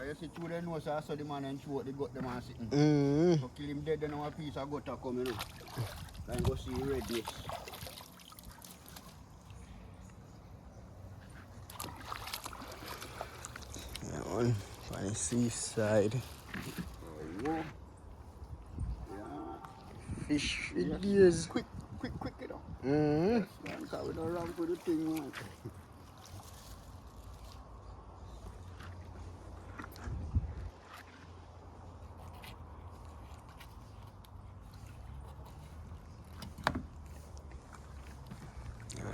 you see through the nose, I saw the man and throat, they got them and sitting. So kill him dead, then a piece of gutter come, you know. Then go see redness. Yeah, one on the seaside. Oh, yeah. Fish with Yes, days. quick, you know. Yes, man, because we don't run for the thing, man.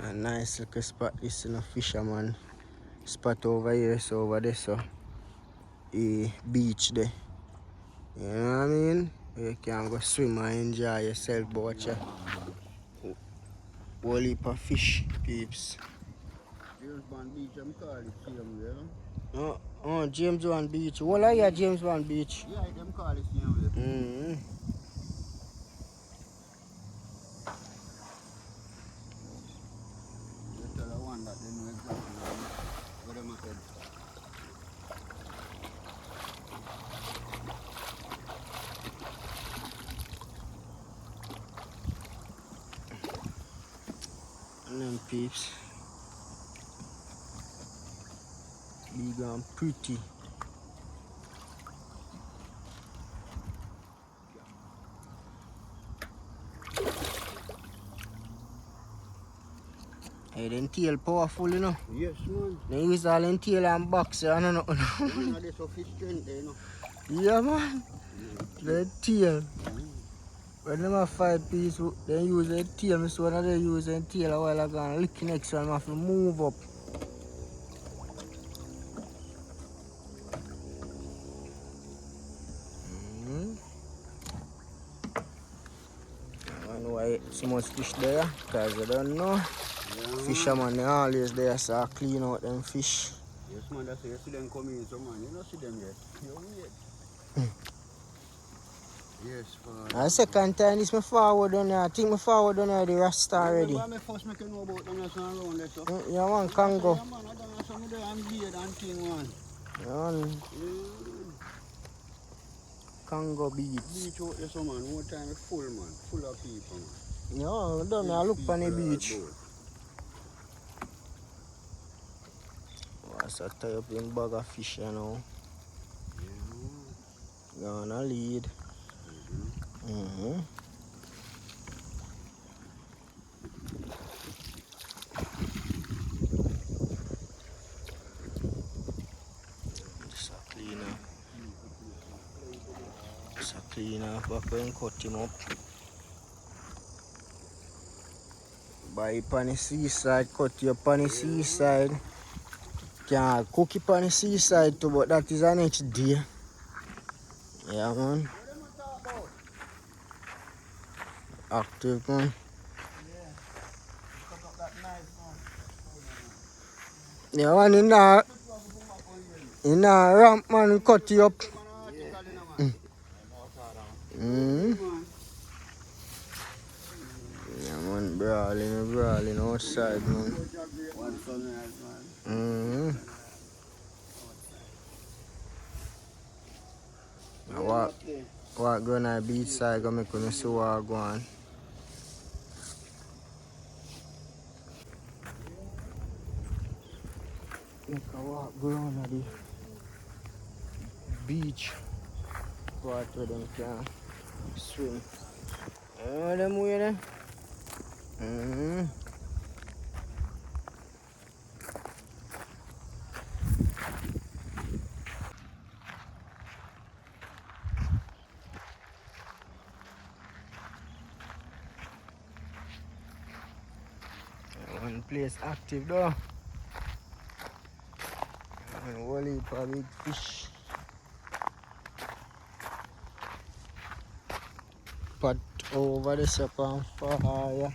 A nice little spot, this is a fisherman spot over here, so over there, so a beach there. You know what I mean? You can go swim and enjoy yourself, but watch a whole heap of fish, peeps. James Bond Beach, I'm calling it same way, you know? Oh, James Bond Beach. What are you, James Bond Beach? Yeah, them call it same way. You tell the one that they know exactly where them are head. And them peeps. Big and pretty. Hey, them tail powerful, you know. Yes, man. They use all them tail and box, you know. You know, there's a fish strength there, you know. Yeah, man. The tail. When them have 5 piece, they use their tail. So when they use their tail a while ago and lick next one, have to move up. I know why so much fish there, because I don't know. Yeah, Fishermen they always there, so I clean out them fish. yes, man, that's it. You see them coming, so man, you don't see them yet. You wait. Yes, father. The second time this me forward on there, I think me forward on there the Rasta already. Remember me first make you know about them just around there, so. Yeah, man, Congo. Yeah, man, I don't know some of them and beard and thing, man. Yeah, man. Congo beach. Beach out there, so man, one time it's full, man. Full of people, man. Yeah, don't me, I look on the beach. What's a tie up in bag of fish, you know? Yeah. Gonna lead. Just a cleaner. Just a cleaner back when cut him up. Buy it on the seaside, cut you up on the seaside. Can cook it on the seaside too, but that is an next day. Yeah, man. Active, man. Yeah, man, in a ramp, man, cut you up. Yeah, man, brawling outside, man. What going on the beach side, go make me see what go on. Make a walk go on the beach part where them can swim. Them way there. One place active though. And a whole heap of big fish. Pot over the up on fire.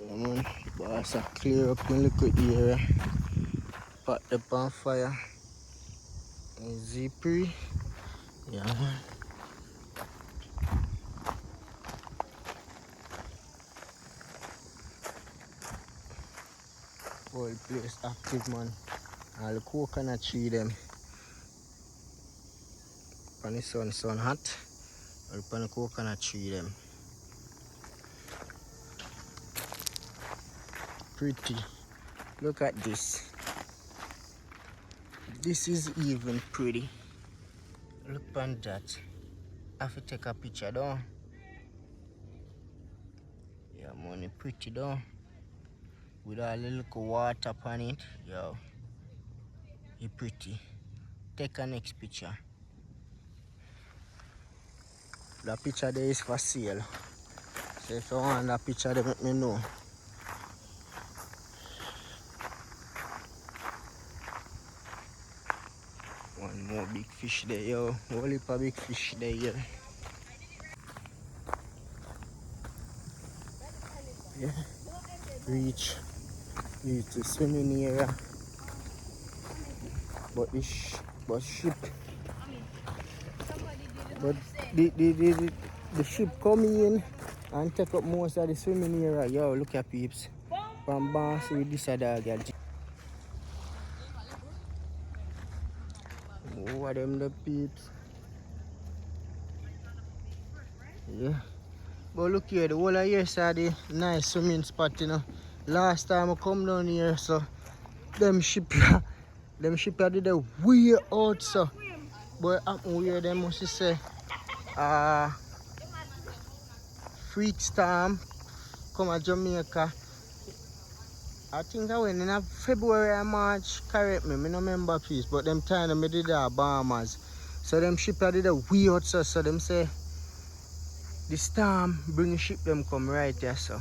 Yeah, man, boss a clear up in liquid area. Pot up on fire. Zippery. Yeah, man. Whole place active, man. All the coconut tree them When the sun hot, up on the coconut tree them. Pretty. Look at this. This is even pretty. Look on that. I have to take a picture though. Yeah, money pretty though. With a little water on it. Yo, you pretty. Take a next picture. The picture there is for sale. So if you want that picture, then let me know. One more big fish there, yo. Whole heap of big fish there, yeah. Yeah. Reach the swimming area. But the ship, but the ship come in and take up most of the swimming area. Yo, look at peeps. From Boss with this dog. What them the peeps? Yeah. But look here, the whole of here saw the nice swimming spot, you know. Last time I come down here, so them ship did a way out, so. But happen where them must say freak storm come to Jamaica. I think I went in February or March, correct me, I don't remember please, but them time I did the Bahamas. So them ship did a way out, so them say the storm bring the ship them come right here, so.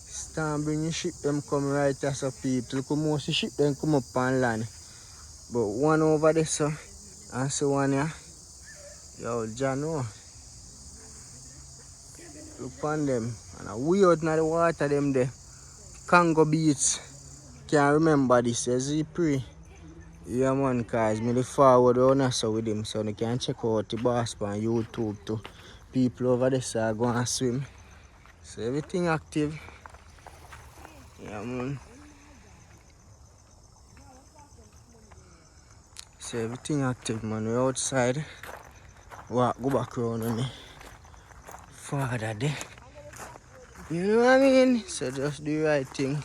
Storm bring the ship them come right here, so people. Look how most the ship them come up on land. But one over there, so, and so one here. Yo, Jano. Look on them. And a way out in the water them there. Congo Beach. Can't remember this, as he pray. Yeah man, cause me the forward on so with him, so you can check out the boss on YouTube too. People over there so go and swim. So everything active. Yeah man. So everything active man. We outside. Walk go back around with me. Father there. You know what I mean? So just do the right thing.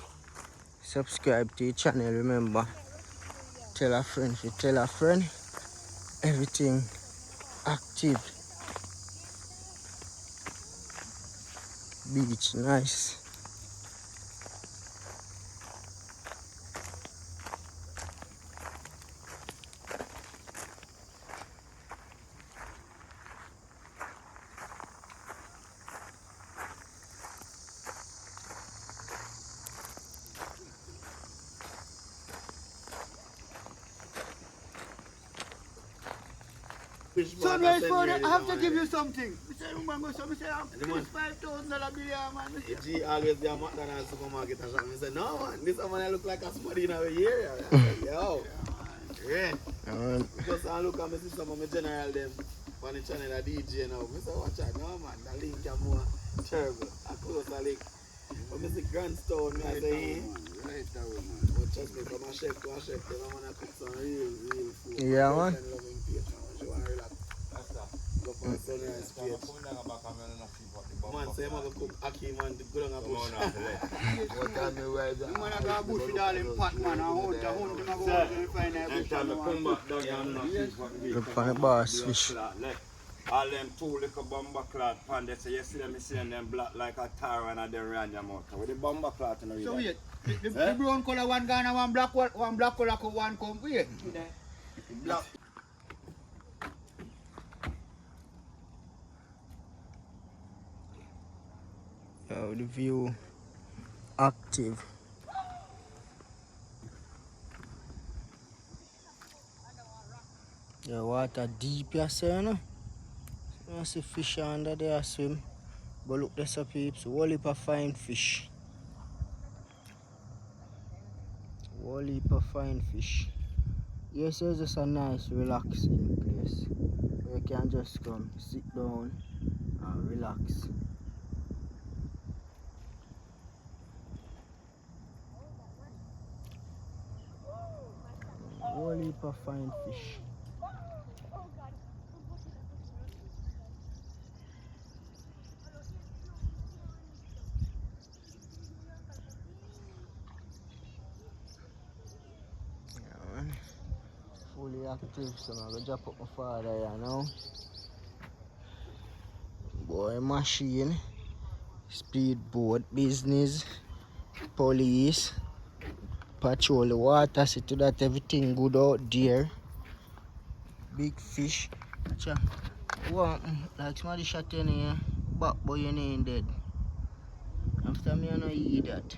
Subscribe to the channel, remember. Tell a friend if you tell a friend. Everything active. Beach, nice. Sunrise Father, I have to give you something. I say, man, go so I say, $5,000 billion, man. G always there McDonald's supermarket and shop. I say, no man, this man look like a somebody in our area. I say, yo. Yeah. Because I look at my sister, my general them on the channel a DJ now. I say, watch out, no man, the link is more terrible. I close the link. But I see Grandstone, I say, Right down, man. but trust me, from a chef to a chef, them man I cook some real food. Yeah man. She want to relax. Go for Sunrise page. Man, say I'm going to cook Aki, man, to go down a bush. What time you wear that? Man, I got a bush with all them pot, man. I hunt them, I go out and find that bush. Look for the bass fish. All them two little bomber cloth pan, they say you see them black like a tar and then run your mouth. With the bomber cloth in the So wait, the brown color one gone and one black color one come. Wait. Black. Yo, the view active. The water deep, you see, you know? You see fish under there swim. But look, there's a peeps, whole heap of fine fish. Whole heap of fine fish. Yes, it's just a nice relaxing place. Where you can just come, sit down and relax. Whole heap of fine fish. man. Fully active, so I'm gonna drop up my father here now. Boy machine, speedboat business, police, patrol the water, see to that everything good out there. Big fish. Cha. What? Like somebody shot you in here, back boy you ain't dead. After me I know eat that.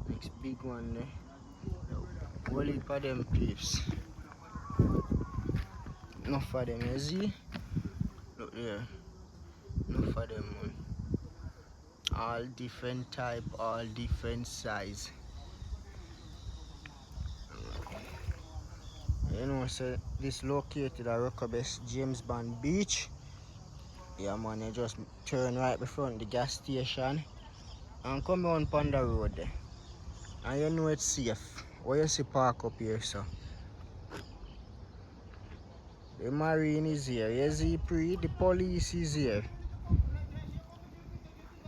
Next big one there. Whole heap of them peeps. Enough of them, you see? Look there. Enough of them, man. All different type, all different size. You know, so this located at Rockabest James Bond Beach. Yeah, man, you just turn right before the gas station and come on the road there. And you know it's safe. Where you see park up here, so. The marine is here. You see, the police is here.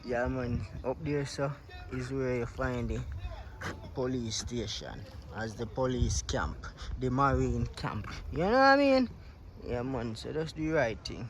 Yeah, man, up there, so, is where you find the police station as the police camp, the marine camp. You know what I mean? Yeah, man, so that's the right thing.